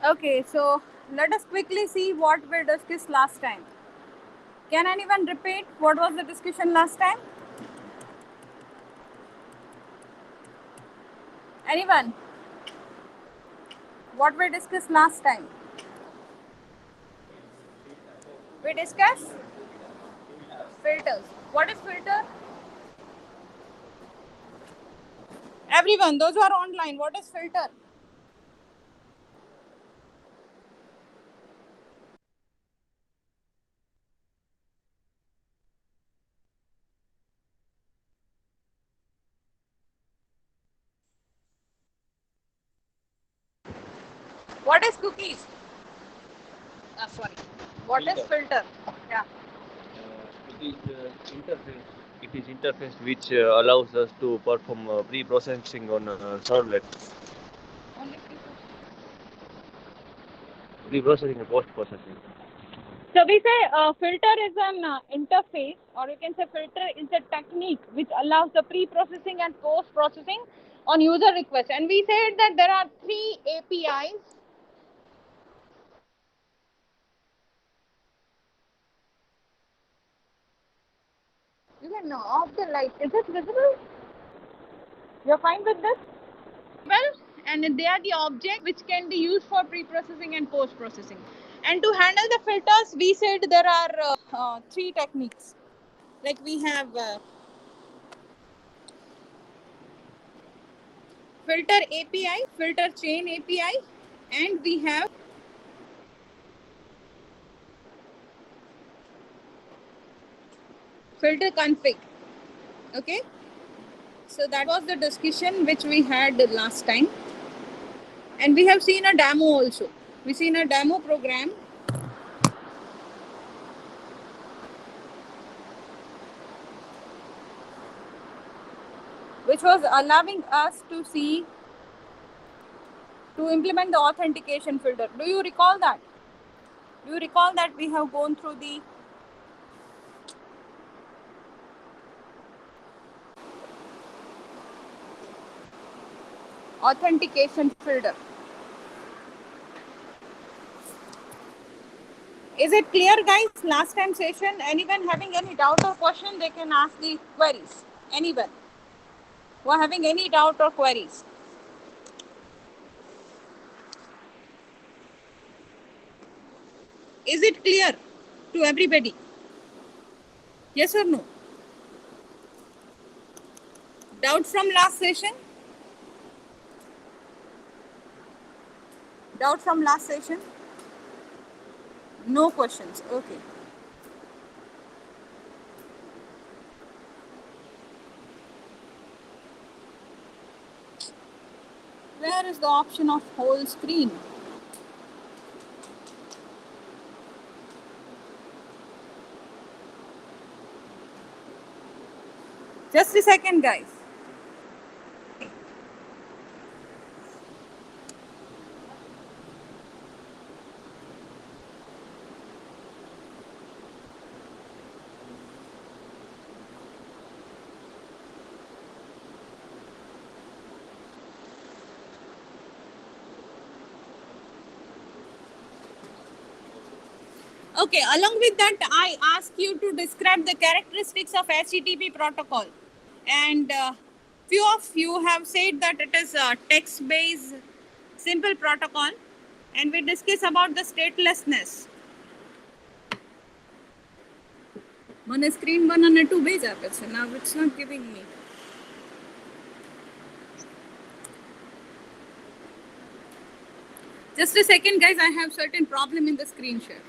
Okay, so let us quickly see what we discussed last time. Can anyone repeat what was the discussion last time? Anyone? What we discussed last time? We discussed filters. What is filter? Everyone, those who are online, what is filter? What is cookies? Sorry. What is filter? Yeah. It is interface. It is interface which allows us to perform pre-processing on servlet. Only Pre-processing and post-processing. So we say filter is an interface, or you can say filter is a technique which allows the pre-processing and post-processing on user request. And we said that there are three APIs. You can off the light. Is it visible? You're fine with this? Well, and they are the object which can be used for pre-processing and post-processing. And to handle the filters, we said there are three techniques. Like we have filter API, filter chain API, and we have filter config. Okay, so that was the discussion which we had last time, and we have seen a demo also. We seen a demo program which was allowing us to see to implement the authentication filter. Do you recall that? Do you recall that we have gone through the authentication filter? Is it clear, guys? Last time session, anyone having any doubt or question, they can ask the queries. Anyone who are having any doubt or queries? Is it clear to everybody? Yes or no? Doubt from last session? Doubt from last session? No questions. Okay. Where is the option of whole screen? Just a second, guys. Okay, along with that, I ask you to describe the characteristics of HTTP protocol. And few of you have said that it is a text-based simple protocol. And we discuss about the statelessness. One screen banana two base now it's not giving me. Just a second, guys. I have certain problem in the screen share.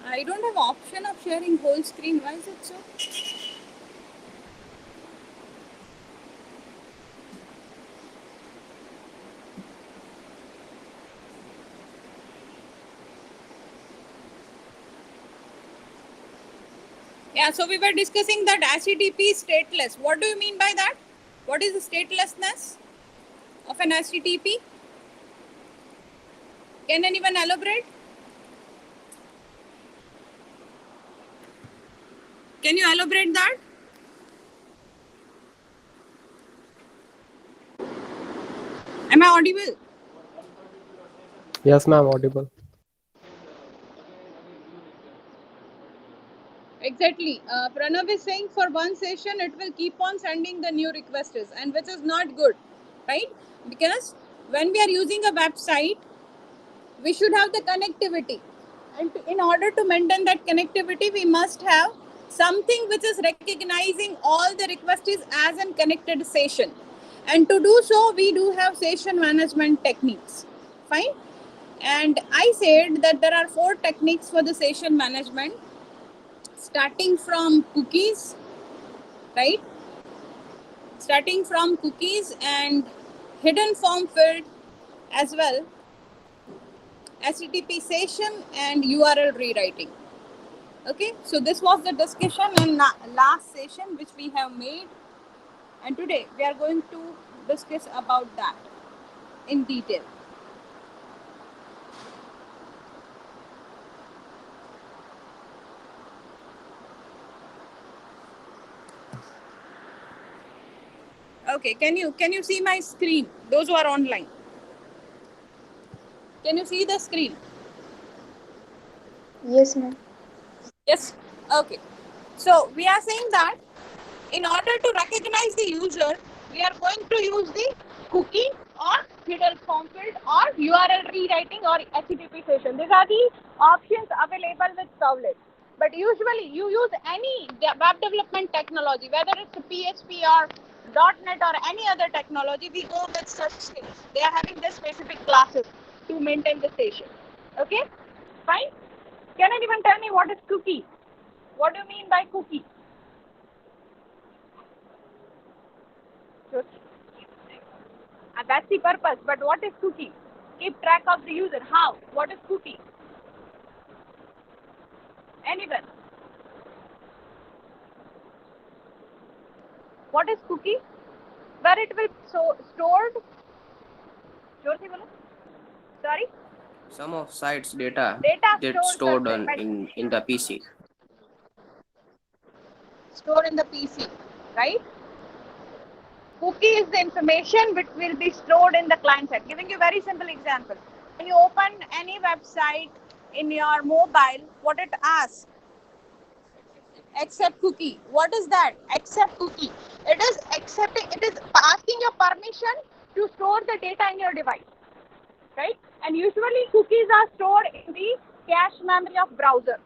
I don't have option of sharing whole screen. Why is it so? Yeah, so we were discussing that HTTP is stateless. What do you mean by that? What is the statelessness of an HTTP? Can anyone elaborate? Can you elaborate that? Am I audible? Yes, ma'am, audible. Exactly. Pranav is saying for one session it will keep on sending the new requests, and which is not good, right? Because when we are using a website, we should have the connectivity, and in order to maintain that connectivity, we must have something which is recognizing all the requests as a connected session. And to do so, we do have session management techniques. Fine. And I said that there are 4 techniques for the session management, starting from cookies, right? Starting from cookies and hidden form field, as well HTTP session and URL rewriting. Okay, so this was the discussion in last session which we have made, and today we are going to discuss about that in detail. Okay, can you see my screen? Those who are online, can you see the screen? Yes, ma'am. Yes. Okay. So we are saying that in order to recognize the user, we are going to use the cookie or hidden form field or URL rewriting or HTTP session. These are the options available with Servlet. But usually you use any web development technology, whether it's PHP or .NET or any other technology, we go with such things. They are having the specific classes to maintain the session. Okay? Fine? Can anyone tell me what is cookie? What do you mean by cookie? That's the purpose. But what is cookie? Keep track of the user. How? What is cookie? Anyone? What is cookie? Where it will stored? Sorry? Some of sites data Data get stored करते हैं, in the PC. Stored in the PC, right? Cookie is the information which will be stored in the client side. Giving you a very simple example. When you open any website in your mobile, what it asks? Accept cookie. What is that? Accept cookie. It is accepting, it is asking your permission to store the data in your device, right? And usually cookies are stored in the cache memory of browser.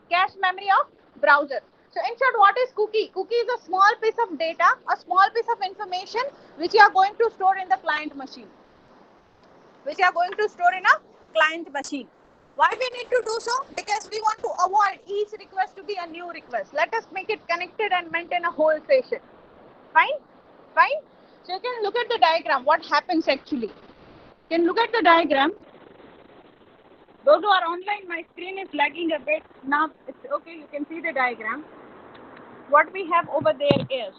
Cache memory of browser. So in short, what is cookie? Cookie is a small piece of data, a small piece of information which you are going to store in the client machine. Which you are going to store in a client machine. Why we need to do so? Because we want to avoid each request to be a new request. Let us make it connected and maintain a whole session. Fine? Fine? So you can look at the diagram. What happens actually? You can look at the diagram. Those who are online, my screen is lagging a bit. Now it's okay. You can see the diagram. What we have over there is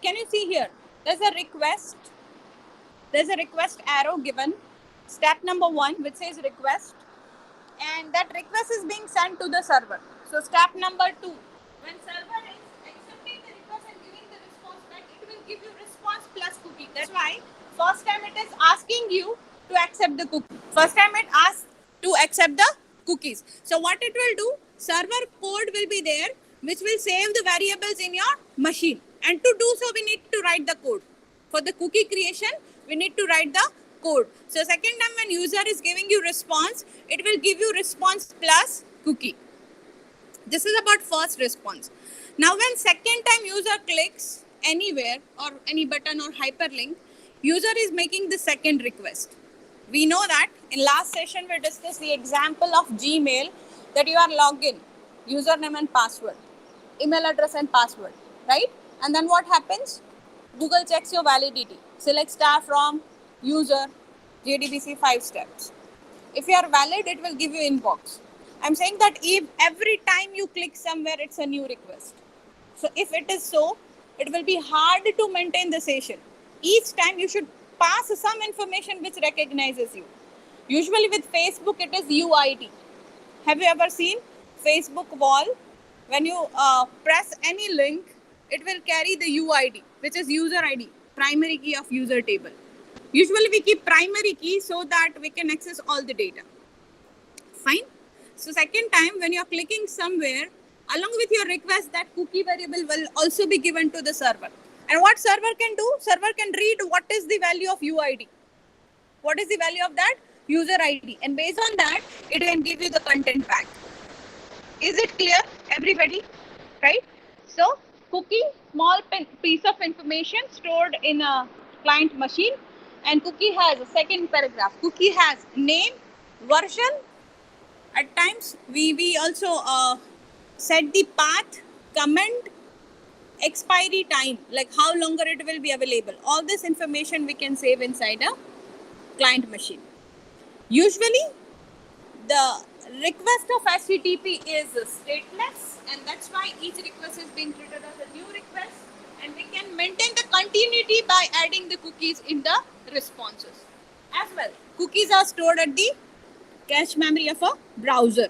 can you see here? There's a request arrow given. Step number 1, which says request, and that request is being sent to the server. So step number 2, when server is accepting the request and giving the response back, it will give you response plus cookie. That's why first time it is asking you to accept the cookie. First time it asks to accept the cookies. So what it will do, server code will be there which will save the variables in your machine, and to do so we need to write the code. For the cookie creation, we need to write the code. So second time when user is giving you response, it will give you response plus cookie. This is about first response. Now when second time user clicks anywhere or any button or hyperlink, user is making the second request. We know that in last session we discussed the example of Gmail, that you are logged in, username and password, email address and password, right? And then what happens? Google checks your validity. Select star from user, JDBC 5 steps. If you are valid, it will give you inbox. I'm saying that if every time you click somewhere, it's a new request. So if it is so, it will be hard to maintain the session. Each time you should pass some information which recognizes you. Usually with Facebook, it is UID. Have you ever seen Facebook wall? When you press any link, it will carry the UID, which is user ID, primary key of user table. Usually we keep primary key so that we can access all the data. Fine. So second time when you're clicking somewhere, along with your request, that cookie variable will also be given to the server. And what server can do? Server can read what is the value of UID. What is the value of that? User ID. And based on that, it can give you the content back. Is it clear, everybody? Right? So, cookie, small piece of information stored in a client machine. And cookie has a second paragraph. Cookie has name, version. At times, we also set the path, comment, expiry time, like how longer it will be available. All this information we can save inside a client machine. Usually, the request of HTTP is stateless, and that's why each request is being treated as a new request, and we can maintain the continuity by adding the cookies in the responses. As well, cookies are stored at the cache memory of a browser.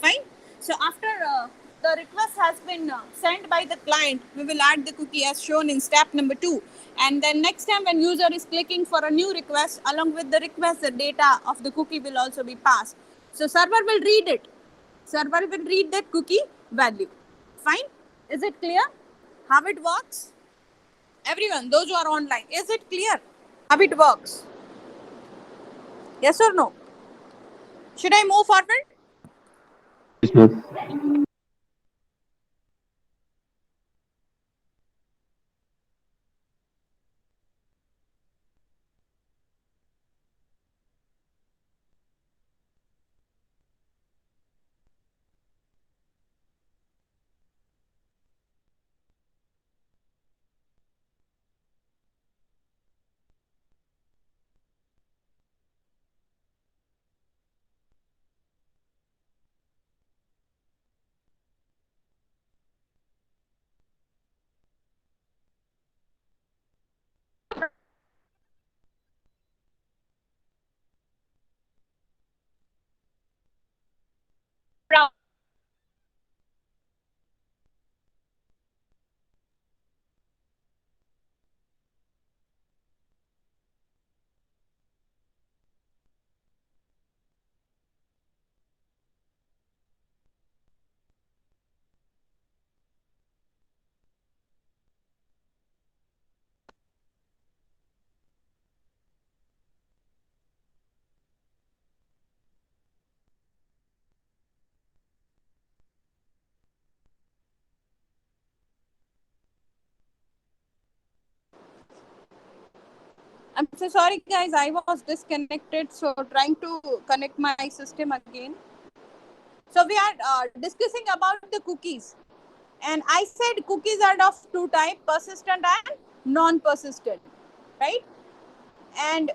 Fine. So after the request has been sent by the client, we will add the cookie as shown in step number 2. And then next time when user is clicking for a new request, along with the request, the data of the cookie will also be passed. So server will read it. Server will read that cookie value. Fine. Is it clear how it works? Everyone, those who are online, is it clear how it works? Yes or no? Should I move forward? Yes, ma'am. I'm so sorry, guys. I was disconnected, so trying to connect my system again. So we are discussing about the cookies, and I said cookies are of two types: persistent and non-persistent, right? And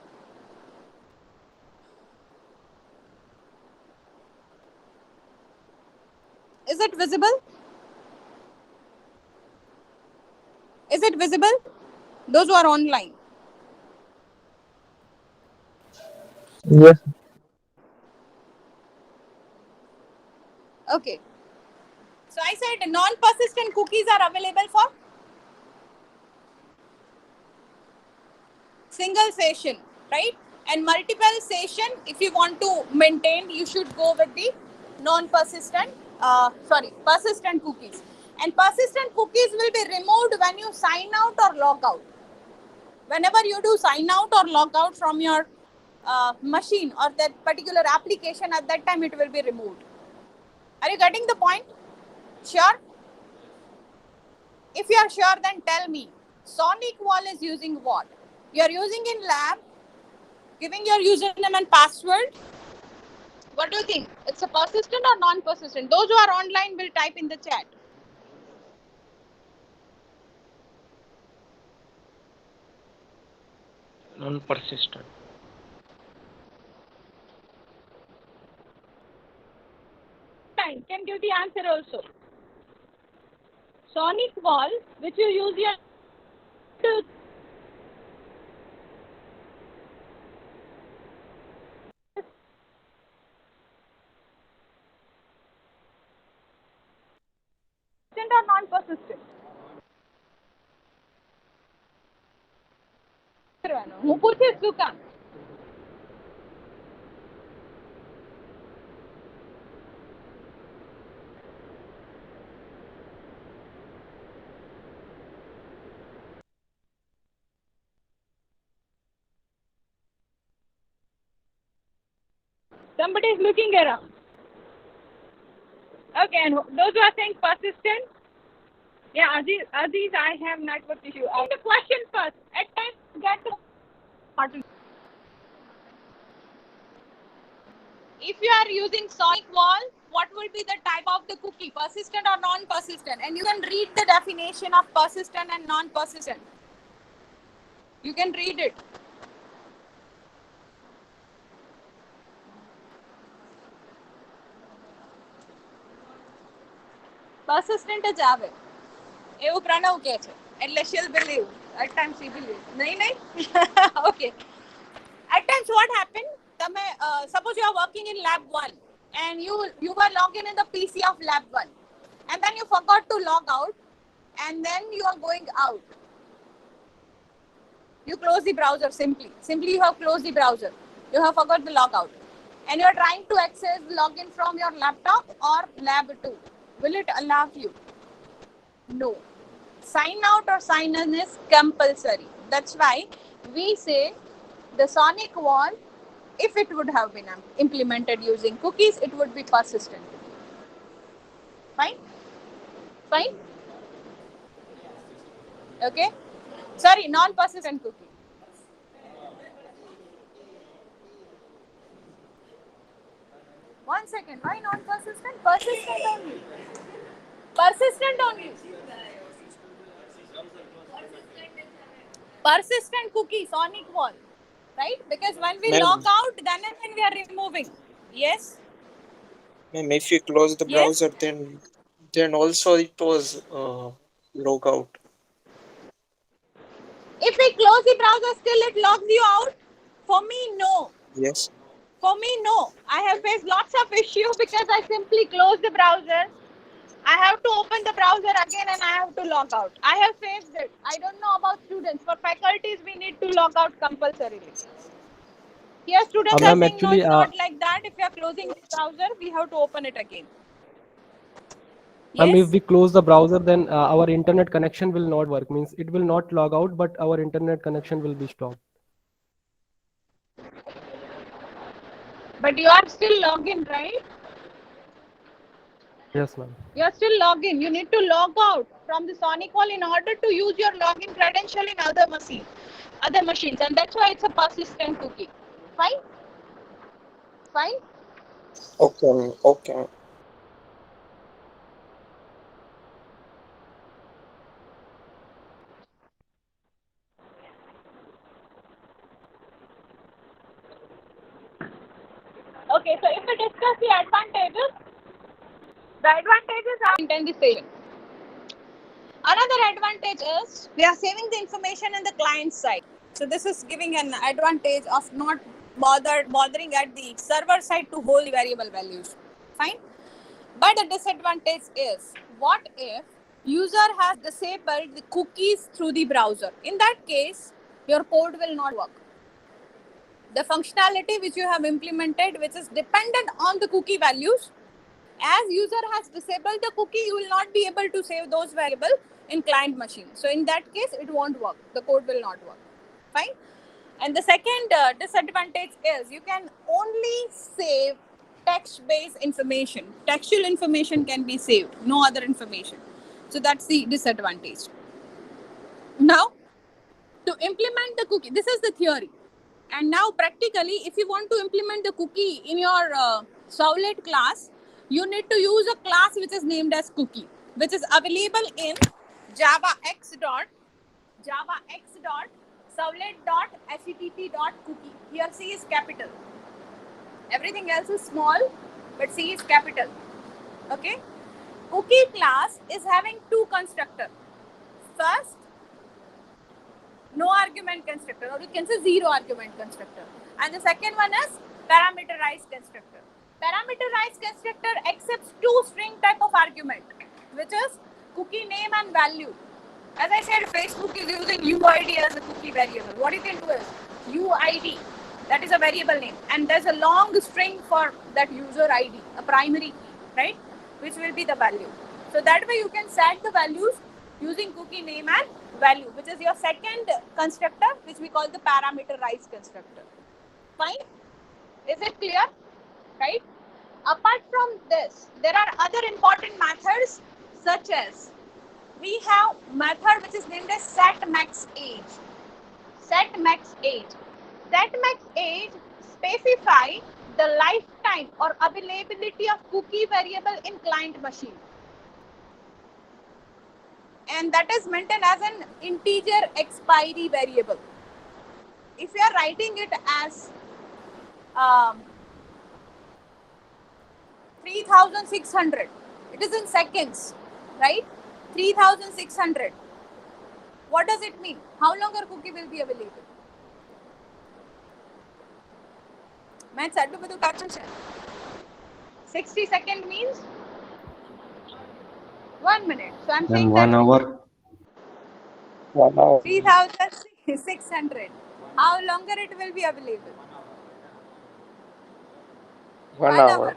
is it visible? Is it visible? Those who are online. Yes. Okay. So I said non-persistent cookies are available for single session, right? And multiple session, if you want to maintain, you should go with the persistent cookies. And persistent cookies will be removed when you sign out or log out. Whenever you do sign out or log out from your machine or that particular application, at that time it will be removed. Are you getting the point? Sure? If you are sure, then tell me. Sonic Wall is using what? You are using in lab, giving your username and password. What do you think? It's a persistent or non-persistent? Those who are online will type in the chat. Non-persistent. Fine, can give the answer also. Sonic wall, which you use your to persistent or non-persistent? હું પૂછીશ શું કામ? Somebody is looking around. Okay, and those who are saying persistent, yeah, Aziz, I have network issue. Ask the question first. At times, get the if you are using sonic wall, what will be the type of the cookie, persistent or non-persistent? And you can read the definition of persistent and non-persistent. You can read it. Persistent જ આવે એવું પ્રણવ કહે છે એટલે she'll believe. At times she believes. નહીં Okay. At times what happened, suppose you are working in lab 1 and you were logged in the PC of lab 1 and then you forgot to log out and then you are going out. You close the browser simply you have closed the browser, you have forgot the logout and you are trying to access login from your laptop or lab 2. Will it allow you? No. Sign out or sign in is compulsory. That's why we say the sonic wall, if it would have been implemented using cookies, it would be persistent. Fine? Okay? Sorry, non-persistent cookie. One second. Why non-persistent? Persistent only. Persistent cookie, sonic wall. Right? Because when we log out, then and when we are removing. Yes? Ma'am, if you close the browser, then also it was log out. If we close the browser, still it logs you out? For me, no. Yes. For me, no. I have faced lots of issues because I simply close the browser. I have to open the browser again and I have to log out. I have faced it. I don't know about students. For faculties, we need to log out compulsorily. Here, students are saying no, it's not like that. If you are closing the browser, we have to open it again. If we close the browser, then our internet connection will not work. Means it will not log out, but our internet connection will be stopped. But you are still logged in, right? Yes, ma'am. You are still logged in. You need to log out from the sonic wall in order to use your login credential in other machines, and that's why it's a persistent cookie. Fine? Okay. Okay, so if we discuss the advantages are intensity. Another advantage is we are saving the information in the client side. So this is giving an advantage of not bothering at the server side to hold the variable values. Fine. But the disadvantage is, what if user has disabled the cookies through the browser? In that case, your code will not work. The functionality which you have implemented, which is dependent on the cookie values, as user has disabled the cookie, you will not be able to save those variables in client machine. So in that case, it won't work. The code will not work. Fine. And the second disadvantage is you can only save text-based information. Textual information can be saved, no other information. So that's the disadvantage. Now, to implement the cookie, this is the theory. And now practically, if you want to implement the cookie in your Servlet class, you need to use a class which is named as cookie, which is available in javax.c servlet.http.cookie. Here C is capital. Everything else is small, but C is capital. Okay. Cookie class is having two constructors. First, no argument constructor, or you can say zero argument constructor. And the second one is parameterized constructor. Parameterized constructor accepts two string type of argument, which is cookie name and value. As I said, Facebook is using UID as a cookie variable. What you can do is UID, that is a variable name, and there's a long string for that user ID, a primary key, right, which will be the value. So that way you can set the values using cookie name and value, which is your second constructor, which we call the parameterized constructor. Fine? Is it clear? Right? Apart from this, there are other important methods, such as we have method which is named as set max age. Set max age. Set max age specify the lifetime or availability of cookie variable in client machine. And that is maintained as an integer expiry variable. If you are writing it as 3600, it is in seconds, right? 3600. What does it mean? How long a cookie will be available? Maths, 60 seconds means 1 minute. So I'm saying Then 1 that hour. 1 hour. 3600. How longer it will be available? 1 hour.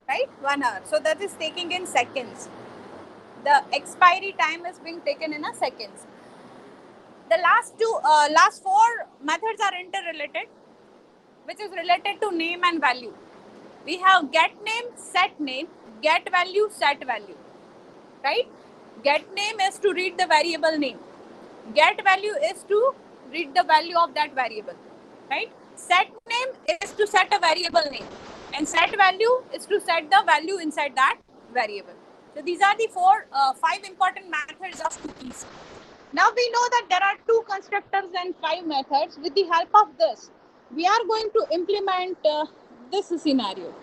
Right? 1 hour. So that is taking in seconds. The expiry time is being taken in a seconds. The last four methods are interrelated, which is related to name and value. We have get name, set name, get value, set value. Right? Get name is to read the variable name. Get value is to read the value of that variable. Right? Set name is to set a variable name. And set value is to set the value inside that variable. So these are the five important methods of cookies. Now we know that there are two constructors and 5 methods. With the help of this, we are going to implement this scenario.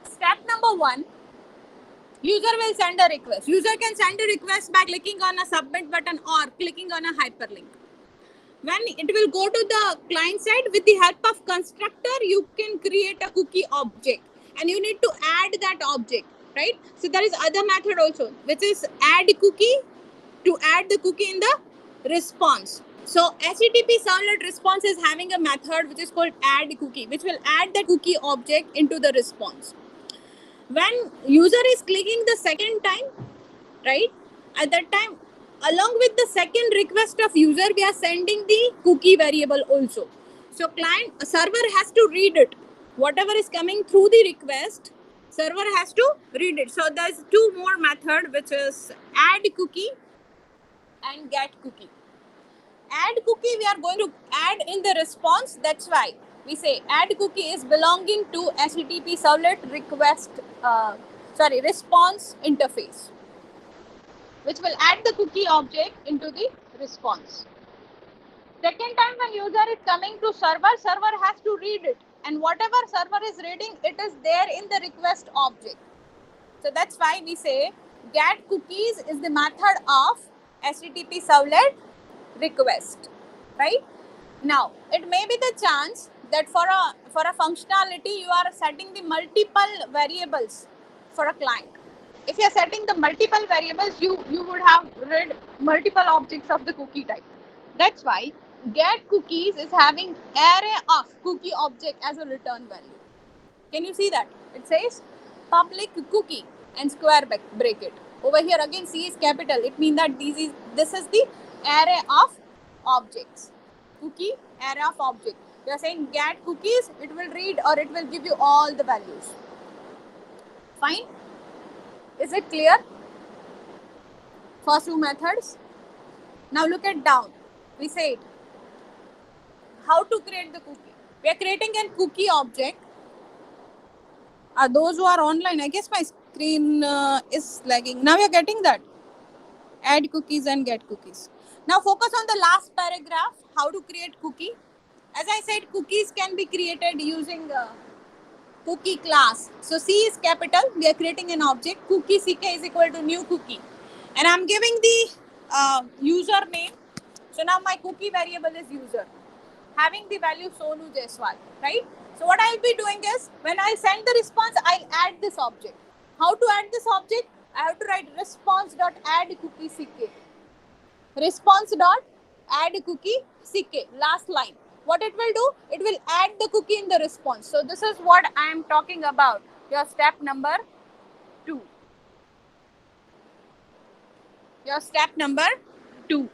Step number 1, user will send a request. User can send a request by clicking on a submit button or clicking on a hyperlink. When it will go to the client side, with the help of constructor, you can create a cookie object and you need to add that object, right? So there is other method also, which is add cookie, to add the cookie in the response. So HTTP servlet response is having a method which is called add cookie, which will add the cookie object into the response. When user is clicking the second time, right, at that time, along with the second request of user, we are sending the cookie variable also. So server has to read it. Whatever is coming through the request, server has to read it. So there's two more method, which is add cookie and get cookie. Add cookie we are going to add in the response. That's why we say add cookie is belonging to HTTP servlet response interface, which will add the cookie object into the response. Second time when user is coming to server has to read it. And whatever server is reading, it is there in the request object. So that's why we say get cookies is the method of HTTP servlet request, right? Now, it may be the chance that for a functionality, you are setting the multiple variables for a client. If you are setting the multiple variables, you would have read multiple objects of the cookie type. That's why get cookies is having array of cookie object as a return value. Can you see that? It says public cookie and square bracket. Over here again C is capital. It means that this is the array of objects. Cookie array of object. We are saying get cookies, it will read or it will give you all the values. Fine? Is it clear? First two methods. Now look at down. We said how to create the cookie. We are creating a cookie object. Those who are online, I guess my screen is lagging. Now we are getting that. add cookies and get cookies. Now focus on the last paragraph, how to create cookie. As I said, cookies can be created using cookie class. So C is capital, we are creating an object, cookie ck is equal to new cookie. And I'm giving the username. So now my cookie variable is user, having the value Sonu Jaiswal, right? So what I'll be doing is, when I send the response, I'll add this object. How to add this object? I have to write response.add cookie ck. Response.add cookie ck, last line. What it will do? It will add the cookie in the response. So this is what I am talking about, your step number 2. Your step number 2.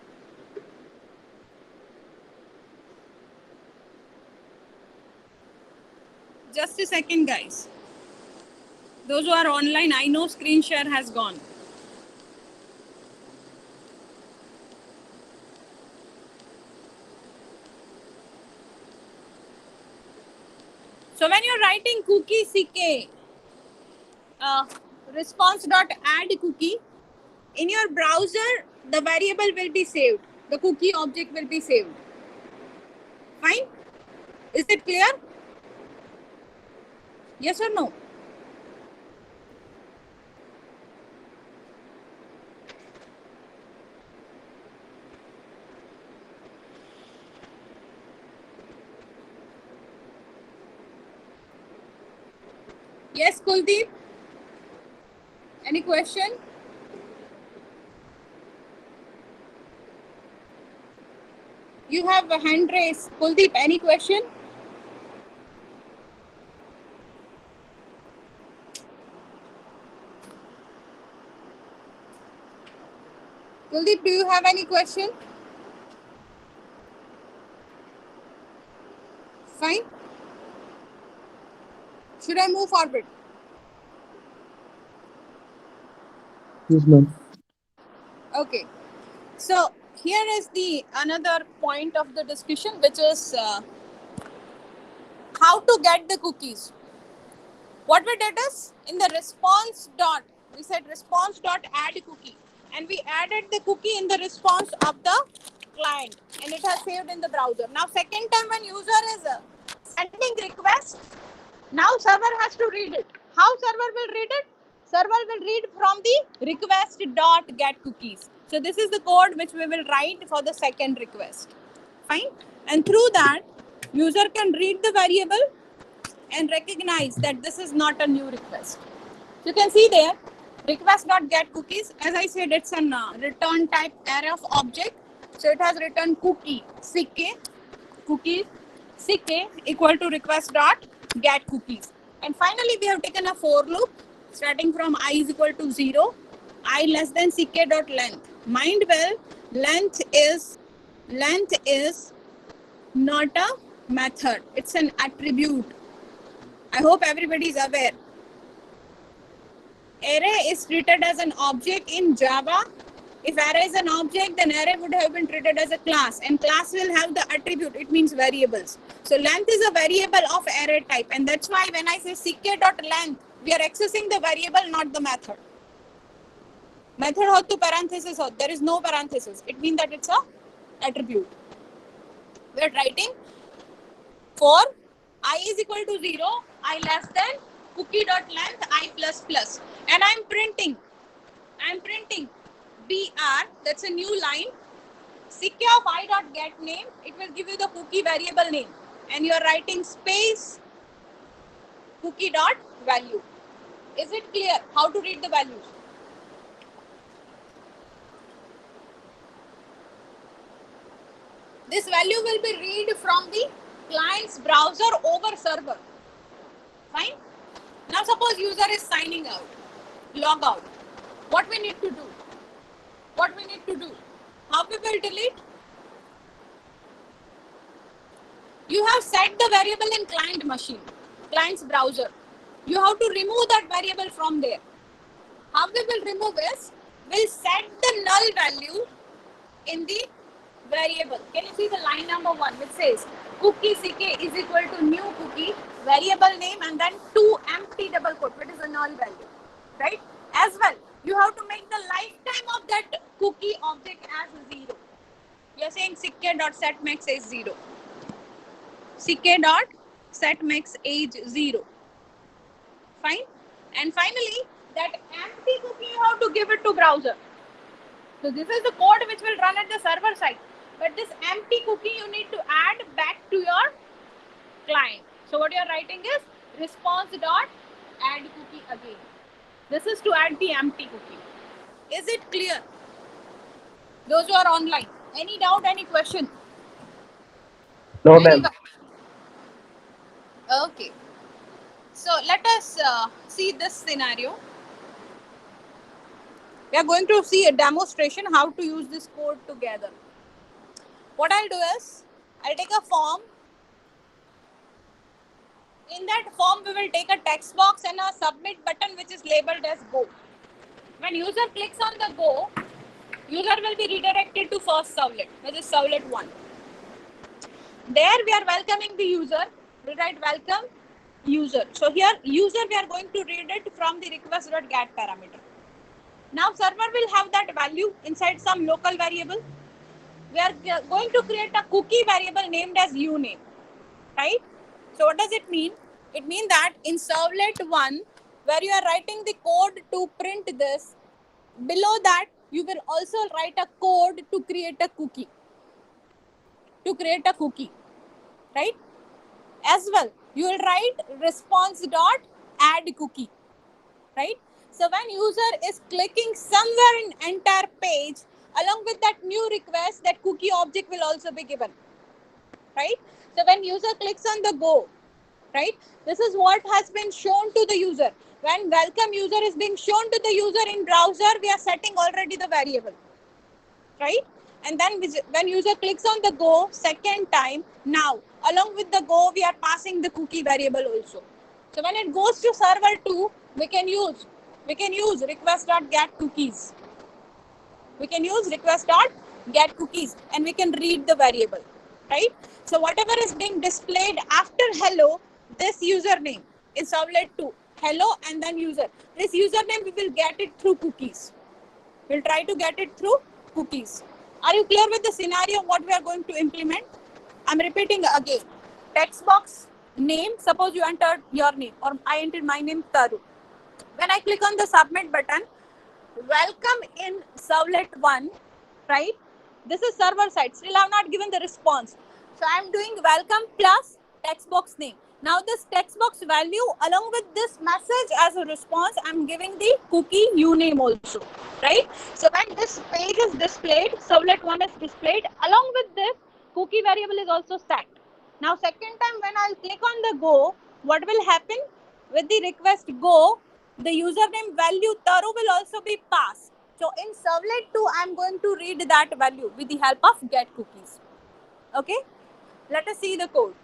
Just a second, guys. Those who are online, I know screen share has gone. So when you're writing cookie ck, response.add cookie, in your browser, the variable will be saved. The cookie object will be saved. Fine? Is it clear? Yes or no? Yes, Kuldeep? Any question? You have a hand raised. Kuldeep, any question? Kuldeep, do you have any question? Fine. Should I move forward? Yes, ma'am. Okay. So here is the another point of the discussion, which is how to get the cookies. What we did is, in the response dot, we said response dot add cookie, and we added the cookie in the response of the client, and it has saved in the browser. Now second time when user is sending request, now server has to read it. How server will read it? Server will read from the request dot get cookies. So this is the code which we will write for the second request. Fine. And through that, user can read the variable and recognize that this is not a new request. You can see there, request.get cookies. As I said, it's an return type array of object. So it has returned cookie ck, cookie ck equal to request.get cookies. And finally, we have taken a for loop starting from I is equal to 0, I less than ck dot length. Mind well, length is not a method. It's an attribute. I hope everybody is aware. Array is treated as an object in Java. If array is an object, then array would have been treated as a class, and class will have the attribute. It means variables. So length is a variable of array type, and that's why when I say ck.length, we are accessing the variable, not the method. Method ho to parenthesis ho. There is no parenthesis. It means that it's a attribute. We are writing for I is equal to 0, I less than cookie.length I plus plus, and I'm printing br, that's a new line, ck of I dot get name, it will give you the cookie variable name, and you are writing space cookie dot value. Is it clear how to read the values? This value will be read from the client's browser over server. Fine. Now suppose user is signing out, log out. What we need to do? How we will delete? You have set the variable in client machine, client's browser. You have to remove that variable from there. How we will remove is, we'll set the null value in the variable. Can you see the line number 1 which says cookie ck is equal to new cookie, variable name, and then 2 empty double quote, which is a null value, right? As well, you have to make the lifetime of that cookie object as 0. You are saying ck.setMax is 0. ck.setMax age 0. Fine. And finally, that empty cookie you have to give it to browser. So this is the code which will run at the server side. But this empty cookie you need to add back to your client. So what you are writing is response.add cookie again. This is to add the empty cookie. Is it clear? Those who are online. Any doubt, any question? No, ma'am. Okay. So let us see this scenario. We are going to see a demonstration how to use this code together. What I'll do is, I'll take a form. In that form, we will take a text box and a submit button which is labeled as go. When user clicks on the go, user will be redirected to first servlet, which is servlet 1. There we are welcoming the user. We write welcome user. So here user we are going to read it from the request.get parameter. Now server will have that value inside some local variable. We are going to create a cookie variable named as uname, right? So what does it mean? It means that in servlet 1, where you are writing the code to print this, below that you will also write a code to create a cookie. Right? As well, you will write response.add cookie. Right? So when user is clicking somewhere in entire page, along with that new request, that cookie object will also be given. Right? So when user clicks on the go, right, this is what has been shown to the user. When welcome user is being shown to the user in browser, we are setting already the variable. Right? And then when user clicks on the go second time, now along with the go, we are passing the cookie variable also. So when it goes to server 2, we can use request.get cookies. We can use request.get cookies and we can read the variable, right? So whatever is being displayed after hello, this username in servlet 2, hello and then user. This username we will get it through cookies. We'll try to get it through cookies. Are you clear with the scenario what we are going to implement? I'm repeating again. Text box name, suppose you entered your name or I entered my name Taru. When I click on the submit button, welcome in servlet 1, right? This is server side. Still I have not given the response. So I am doing welcome plus text box name. Now this text box value along with this message as a response, I am giving the cookie uname also, right? So when this page is displayed, servlet 1 is displayed, along with this cookie variable is also set. Now second time when I'll click on the go, what will happen? With the request go, the username value Taru will also be passed. So in servlet 2, I am going to read that value with the help of get cookies. Okay, let us see the code.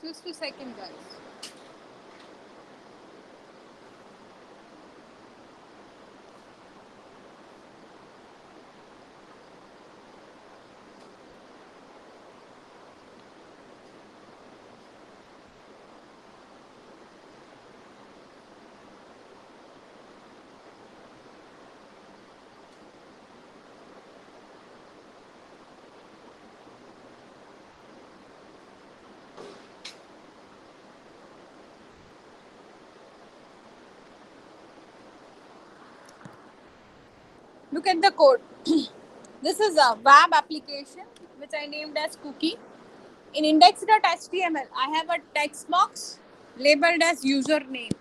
Just a second, guys. Look at the code. This is a web application which I named as cookie. In index.html, I have a text box labeled as username.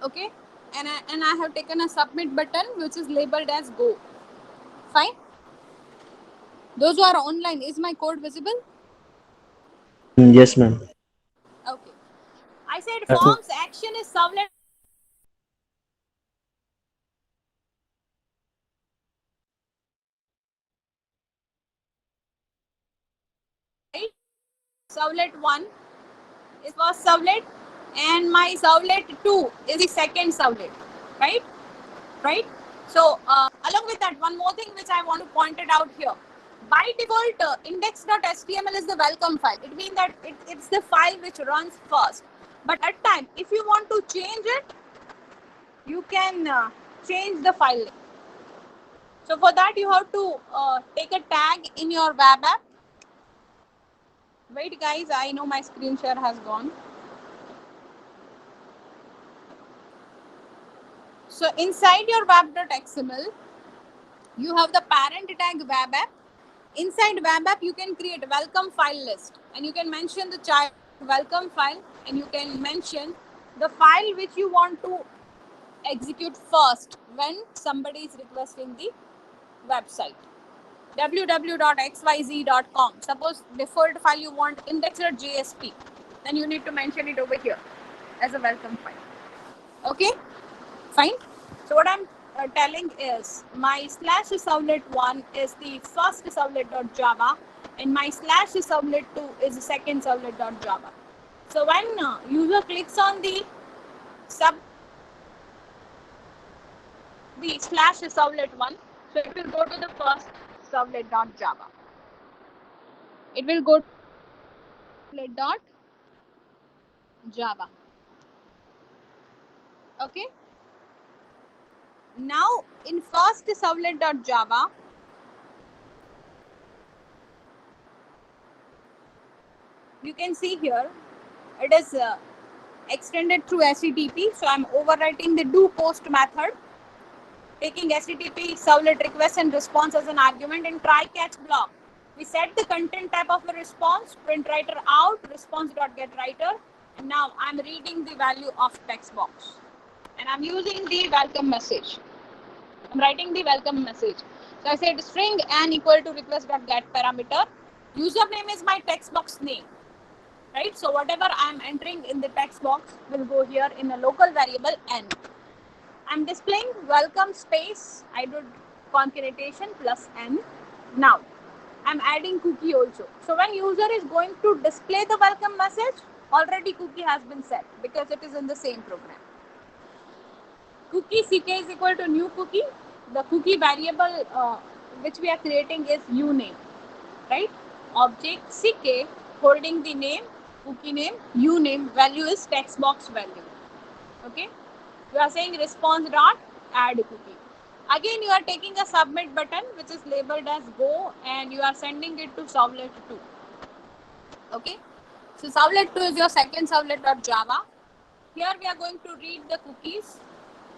Okay, and I have taken a submit button which is labeled as go. Fine. Those who are online, is my code visible? Yes, ma'am. Okay. I said Yes, ma'am. forms action is servlet. Right? Servlet 1 is first servlet, and my servlet 2 is the second servlet. Right? Right? So, along with that, one more thing which I want to point it out here. By default, index.html is the welcome file. It means that it's the file which runs first. But at time, if you want to change it, you can change the file name. So for that, you have to take a tag in your web app. Wait, guys, I know my screen share has gone. So inside your web.xml, you have the parent tag web app. Inside web app, you can create a welcome file list, and you can mention the child welcome file, and you can mention the file which you want to execute first when somebody is requesting the website. www.xyz.com. Suppose default file you want index.jsp, then you need to mention it over here as a welcome file. Okay, fine. So what I'm telling is my slash servlet1 is the first servlet.java, and my slash servlet2 is the second servlet.java. So when user clicks on the slash servlet1, so it will go to the first servlet.java. It will go to servlet.java. Okay. Now in first servlet.java, you can see here it is extended through HTTP. So I'm overwriting the do post method, taking HTTP servlet request and response as an argument. In try catch block, we set the content type of the response, print writer out, response.getWriter, and now I'm reading the value of text box, and I'm using the welcome message. I'm writing the welcome message. So I said string n equal to request.get parameter. Username is my text box name, right? So whatever I'm entering in the text box will go here in a local variable n. I'm displaying welcome space. I did concatenation plus n. Now I'm adding cookie also. So when user is going to display the welcome message, already cookie has been set because it is in the same program. Cookie ck is equal to new cookie. The cookie variable which we are creating is uname, right? Object ck holding the name, cookie name, uname, value is text box value. Okay, you are saying response dot add cookie. Again, you are taking a submit button which is labeled as go, and you are sending it to servlet 2. Okay, so servlet 2 is your second servlet.java. Here we are going to read the cookies.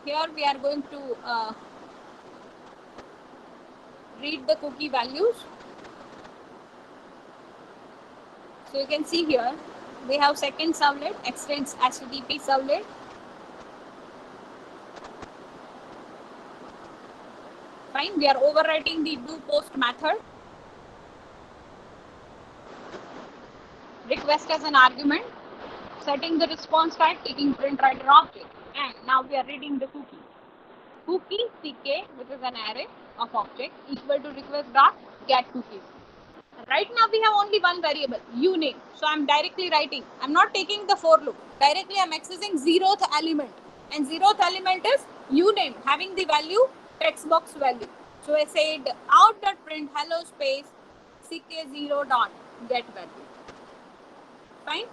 Here we are going to read the cookie values. So you can see here we have second servlet extends HTTP servlet. Fine, we are overwriting the do post method. Request as an argument, setting the response type, taking print writer object, and now we are reading the cookie. Cookie ck, which is an array of object, equal to request dot get cookies. Right now we have only one variable, uname. So I'm directly writing. I'm not taking the for loop. Directly I'm accessing 0th element. And 0th element is uname, having the value text box value. So I said out.print hello space ck0 dot get value. Fine?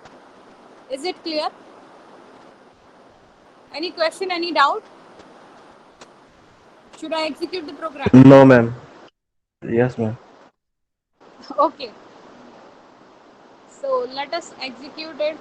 Is it clear? Any question, any doubt? Should I execute the program? No, ma'am. Yes, ma'am. Okay. So let us execute it.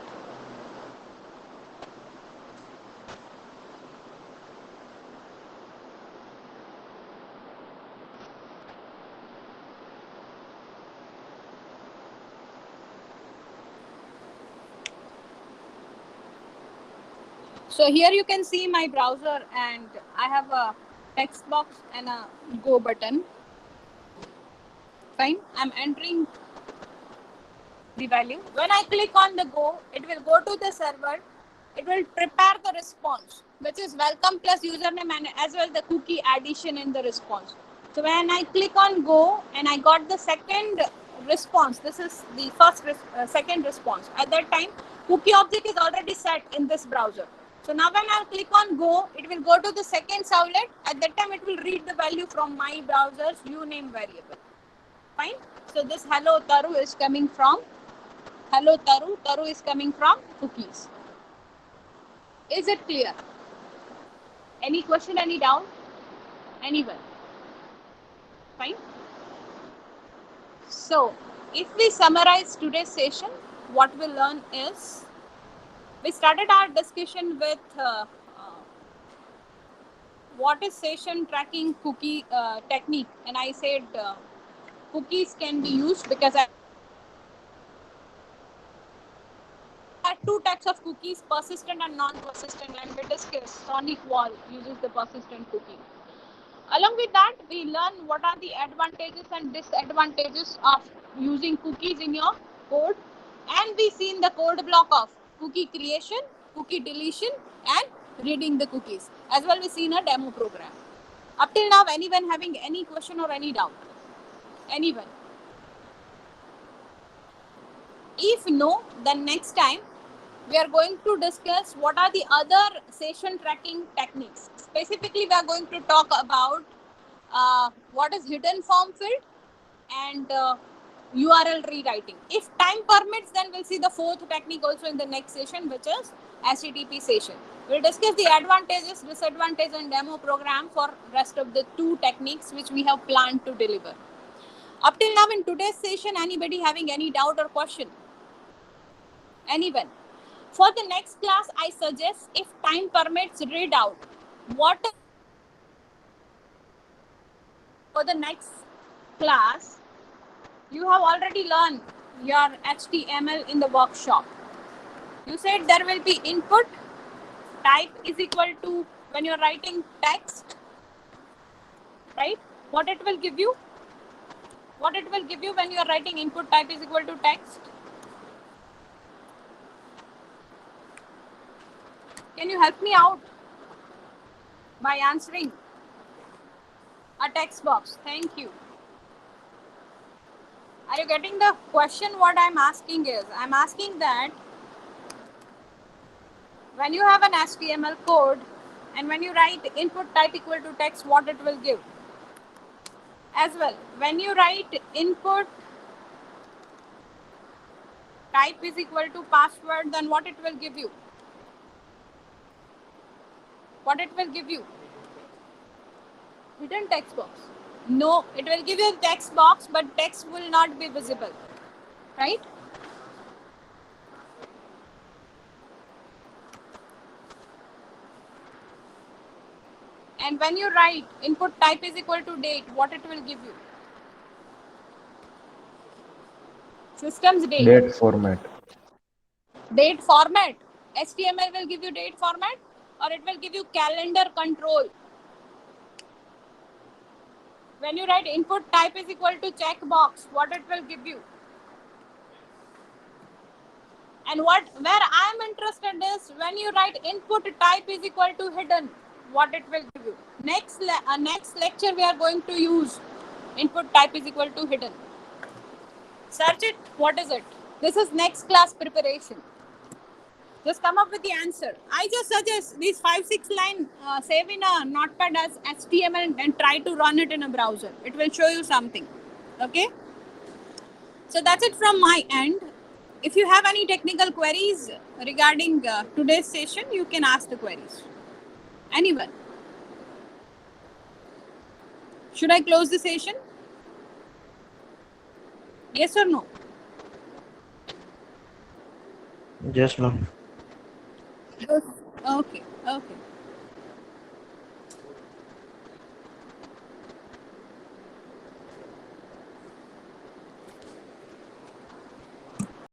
So here you can see my browser, and I have a text box and a go button. Fine. I'm entering the value. When I click on the go, it will go to the server. It will prepare the response, which is welcome plus username and as well the cookie addition in the response. So when I click on go and I got the second response, this is the second response. At that time, cookie object is already set in this browser. So now when I click on go, it will go to the second servlet. At that time, it will read the value from my browser's uname variable. Fine. So this hello Taru is coming from hello Taru. Taru is coming from cookies. Is it clear? Any question, any doubt? Anyone? Fine. So, if we summarize today's session, what we learn is, we started our discussion with what is session tracking cookie technique, and I said cookies can be used because I had two types of cookies, persistent and non-persistent, and we discussed SonicWall uses the persistent cookie. Along with that, we learn what are the advantages and disadvantages of using cookies in your code, and we see in the code block of cookie creation, cookie deletion, and reading the cookies. As well, we see in a demo program. Up till now, anyone having any question or any doubt? Anyone? If no, then next time we are going to discuss what are the other session tracking techniques. Specifically, we are going to talk about what is hidden form field and URL rewriting. If time permits, then we'll see the fourth technique also in the next session, which is HTTP session. We'll discuss the advantages, disadvantages, and demo program for rest of the two techniques which we have planned to deliver. Up till now in today's session, anybody having any doubt or question? Anyone? For the next class, I suggest, if time permits, read out what for the next class. You have already learned your HTML in the workshop. You said there will be input type is equal to when you're writing text, right? What it will give you? What it will give you when you're writing input type is equal to text? Can you help me out by answering? A text box. Thank you. Are you getting the question? What I'm asking is, I'm asking that when you have an HTML code and when you write input type equal to text, what it will give? As well, when you write input type is equal to password, then what it will give you? What it will give you? Hidden text box. No, it will give you a text box, but text will not be visible, right? And when you write input type is equal to date, what it will give you? System's date. Date format. Date format. HTML will give you date format, or it will give you calendar control. When you write input type is equal to checkbox, what it will give you? And where I am interested is when you write input type is equal to hidden, what it will give you? Next lecture we are going to use input type is equal to hidden. Search it. What is it? This is next class preparation. Just come up with the answer. I just suggest these 5-6 line save in a notepad as HTML and try to run it in a browser. It will show you something. Okay. So that's it from my end. If you have any technical queries regarding today's session, you can ask the queries. Anyone? Should I close the session? Yes or no? Yes, ma'am. Okay.